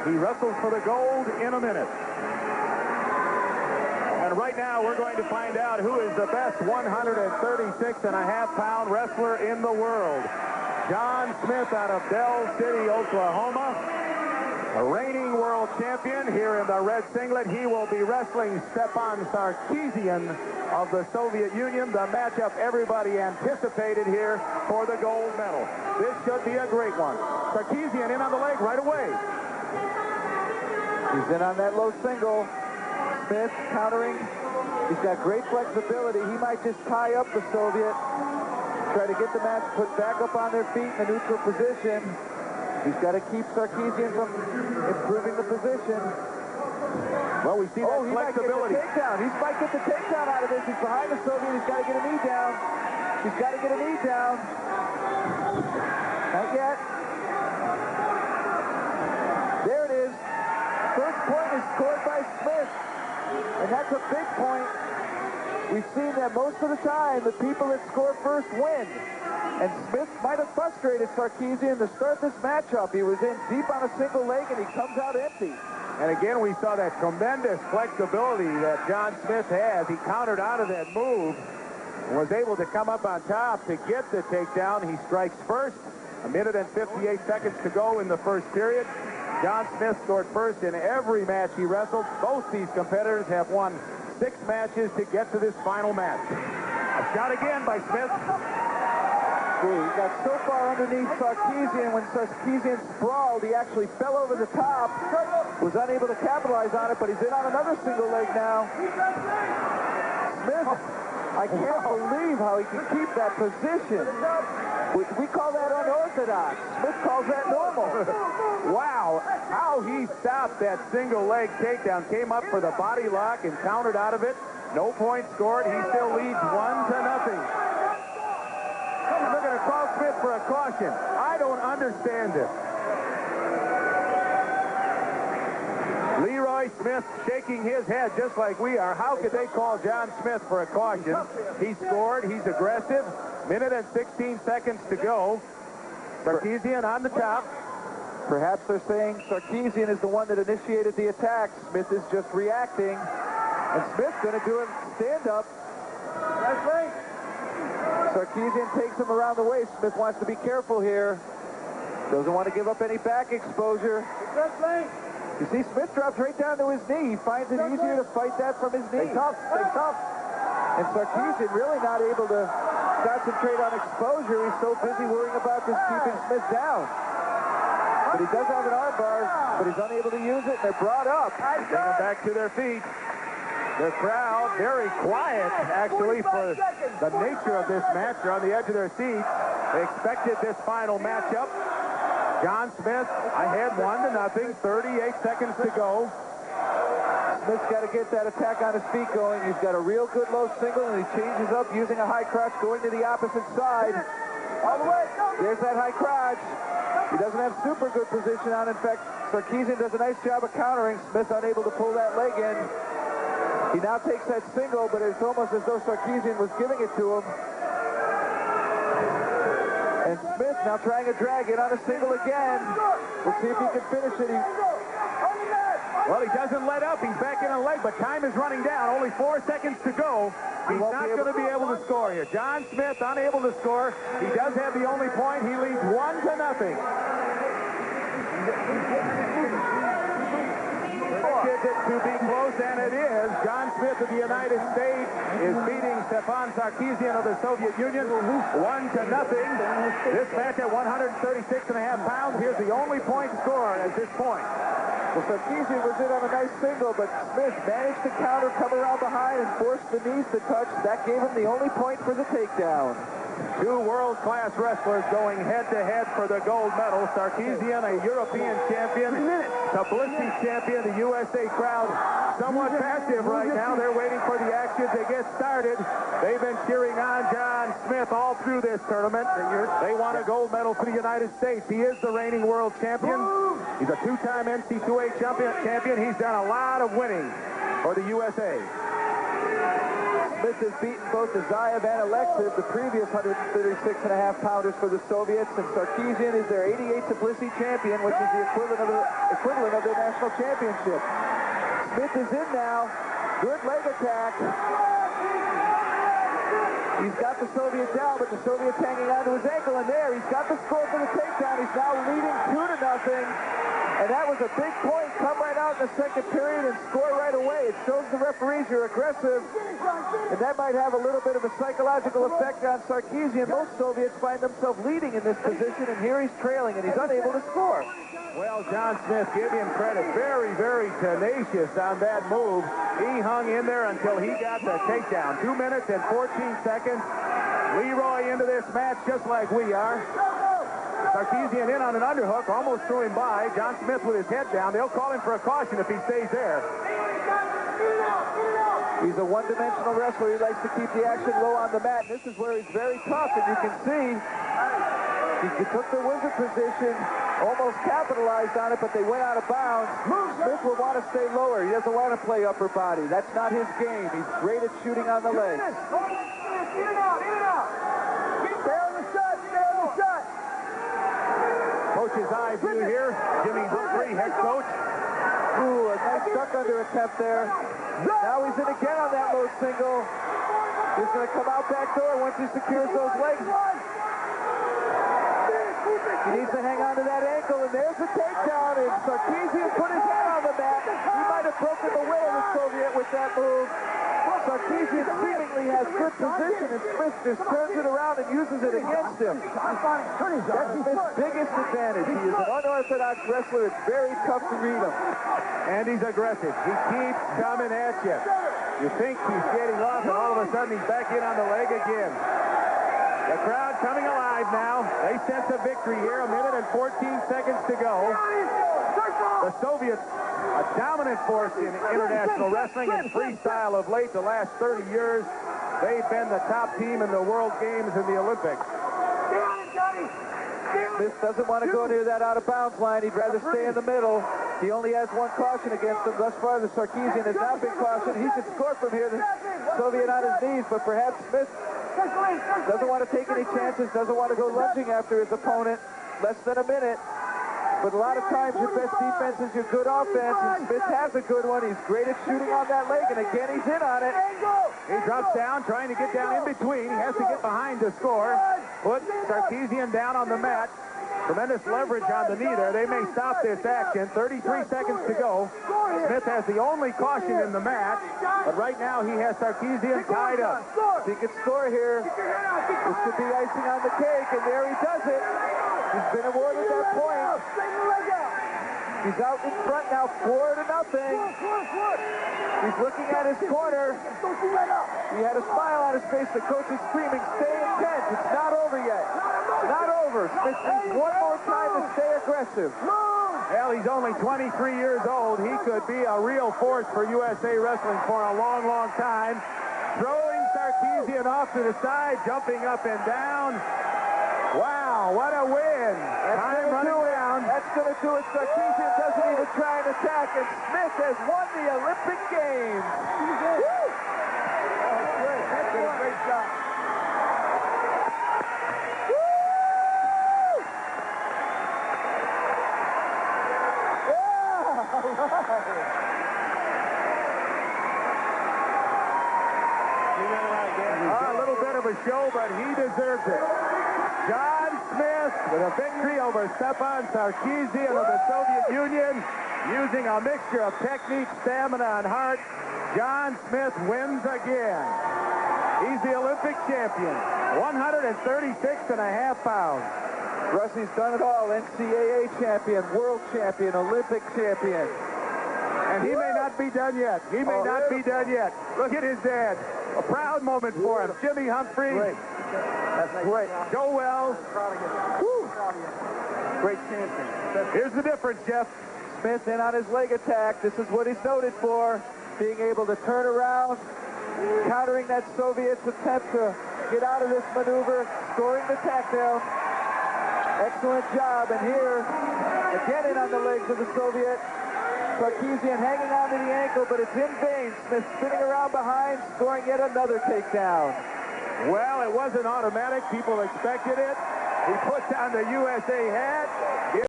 He wrestles for the gold in a minute. And right now, we're going to find out who is the best 136.5-pound wrestler in the world. John Smith out of Del City, Oklahoma. The reigning world champion here in the red singlet. He will be wrestling Stepan Sarkisian of the Soviet Union. The matchup everybody anticipated here for the gold medal. This should be a great one. Sarkisian in on the leg right away. He's in on that low single. Smith countering. He's got great flexibility. He might just tie up the Soviet, try to get the match put back up on their feet in a neutral position. He's got to keep Sarkisian from improving the position. Well, we see that flexibility. He might get the takedown out of this. He's behind the Soviet. He's got to get a knee down. He's got to get a knee down. Not yet. There it is. First point is scored by Smith. And that's a big point. We've seen that most of the time, the people that score first win. And Smith might have frustrated Sarkisian to start this matchup. He was in deep on a single leg, and he comes out empty. And again, we saw that tremendous flexibility that John Smith has. He countered out of that move and was able to come up on top to get the takedown. He strikes first. 1 minute and 58 seconds to go in the first period. John Smith scored first in every match he wrestled. Both these competitors have won 6 matches to get to this final match. A shot again by Smith. He got so far underneath Sarkisian. When Sarkisian sprawled, he actually fell over the top, was unable to capitalize on it, but he's in on another single leg now. Smith, I can't believe how he can keep that position. We call that unorthodox. Smith calls that normal. Wow, how he stopped that single leg takedown. Came up for the body lock and countered out of it. No points scored. He still leads 1-0. They're going to call Smith for a caution. I don't understand this. Leroy Smith shaking his head just like we are. How could they call John Smith for a caution? He scored. He's aggressive. 1 minute and 16 seconds to go. Sarkisian on the top. Perhaps they're saying Sarkisian is the one that initiated the attack. Smith is just reacting. And Smith's going to do a stand-up. That's right. Sarkisian takes him around the waist. Smith wants to be careful here. Doesn't want to give up any back exposure. You see, Smith drops right down to his knee. He finds it easier to fight that from his knee. Stay tough. And Sarkisian really not able to concentrate on exposure. He's so busy worrying about just keeping Smith down. But he does have an arm bar, but he's unable to use it, and they're brought up. Bring them back to their feet. The crowd very quiet, actually, for the nature of this match. They're on the edge of their seats. They expected this final matchup. John Smith ahead 1-0, 38 seconds to go. Smith's got to get that attack on his feet going. He's got a real good low single, and he changes up using a high crotch going to the opposite side. All the way. There's that high crotch. He doesn't have super good position on. In fact, Sarkisian does a nice job of countering. Smith unable to pull that leg in. He now takes that single, but it's almost as though Sarkisian was giving it to him. And Smith now trying to drag it on a single again. We'll see if he can finish it. Well, he doesn't let up. He's back in a leg, but time is running down. Only 4 seconds to go. He's not going to be able to score here. John Smith unable to score. He does have the only point. He leads 1-0. To be close, and it is. John Smith of the United States is beating Stepan Sarkisian of the Soviet Union 1-0. This match at 136.5 pounds. Here's the only point scored at this point. Well, Sarkisian was in on a nice single, but Smith managed to counter, come around behind, and force the knees to touch. That gave him the only point for the takedown. 2 world-class wrestlers going head-to-head for the gold medal. Sarkisian, a European champion. Tbilisi champion. The USA crowd somewhat passive right now. They're waiting for the action to get started. They've been cheering on John Smith all through this tournament. They want a gold medal for the United States. He is the reigning world champion. He's a 2-time NC2A champion. He's done a lot of winning for the USA. Smith has beaten both Azaev and Alexev, the previous 136.5-pounders for the Soviets, and Sarkisian is their 88th Tbilisi champion, which is the equivalent of their national championship. Smith is in now. Good leg attack. He's got the Soviet down, but the Soviet's hanging onto his ankle, and there, he's got the score for the takedown. He's now leading 2-0. And that was a big point. Come right out in the second period and score right away. It shows the referees you're aggressive. And that might have a little bit of a psychological effect on Sarkisian. Most Soviets find themselves leading in this position, and here he's trailing, and he's unable to score. Well, John Smith, give him credit. Very, very tenacious on that move. He hung in there until he got the takedown. 2 minutes and 14 seconds. Leroy into this match just like we are. Sarkisian in on an underhook, almost threw him by. John Smith with his head down. They'll call him for a caution if he stays there. He's a one-dimensional wrestler. He likes to keep the action low on the mat. And this is where he's very tough, and you can see he took the wizard position, almost capitalized on it, but they went out of bounds. Smith will want to stay lower. He doesn't want to play upper body. That's not his game. He's great at shooting on the legs. Coach's eye view here. Jimmy Humphrey, head coach. Ooh, a nice duck under attempt there. Now he's in again on that low single. He's going to come out back door once he secures those legs. He needs to hang on to that ankle, and there's the takedown. And Sarkisian put his head on the mat. He might have broken the will of the Soviet with that move. Sarkisian seemingly has good position, and Smith just turns it around and uses it against him. That's Smith's biggest advantage. He is an unorthodox wrestler. It's very tough to read him. And he's aggressive. He keeps coming at you. You think he's getting off, and all of a sudden he's back in on the leg again. The crowd coming alive now. They sense a victory here. 1 minute and 14 seconds to go. The Soviets, a dominant force in international wrestling and freestyle of late, the last 30 years. They've been the top team in the World Games and the Olympics. Smith doesn't want to go near that out-of-bounds line. He'd rather stay in the middle. He only has one caution against him. Thus far, the Sarkisian has not been cautioned. He should score from here. The Soviet on his knees, but perhaps Smith doesn't want to take any chances, doesn't want to go lunging after his opponent. Less than a minute. But a lot of times your best defense is your good offense, and Smith has a good one. He's great at shooting on that leg, and again, he's in on it. He drops down, trying to get down in between. He has to get behind to score. Put Sarkisian down on the mat. Tremendous leverage on the knee there. They may stop this action. 33 seconds to go. Smith has the only caution in the match, but right now he has Sarkisian tied up. If he could score here, this could be icing on the cake, and there he does it. He's been awarded that point. He's out in front now, 4-0. He's looking at his corner. He had a smile on his face. The coach is screaming, stay intense. It's not over yet. Not over. Smith needs one more time to stay aggressive. Well, he's only 23 years old. He could be a real force for USA Wrestling for a long, long time. Throwing Sarkisian off to the side, jumping up and down. Wow, what a win. Time running down. That's going to do it. Sarkisian doesn't even try an attack, and Smith has won the Olympic Games. Woo! That's great. That's a great shot. Woo! Yeah! All right. A little bit of a show, but he deserves it. John Smith with a victory over Stepan Sarkisian of the Soviet Union, using a mixture of technique, stamina, and heart. John Smith wins again. He's the Olympic champion, 136.5 pounds. Rusty's done it all. NCAA champion, world champion, Olympic champion. And he may not be done yet. He may not be done yet. Look at his dad. A proud moment for him. Jimmy Humphrey. Great. That's great. Joe Wells. Woo. Great champion. Here's the difference, Jeff. Smith in on his leg attack. This is what he's noted for. Being able to turn around, countering that Soviet's attempt to get out of this maneuver, scoring the takedown. Excellent job. And here, again in on the legs of the Soviet. Sarkisian hanging on to the ankle, but it's in vain. Smith spinning around behind, scoring yet another takedown. Well, it wasn't automatic. People expected it. He puts on the USA hat.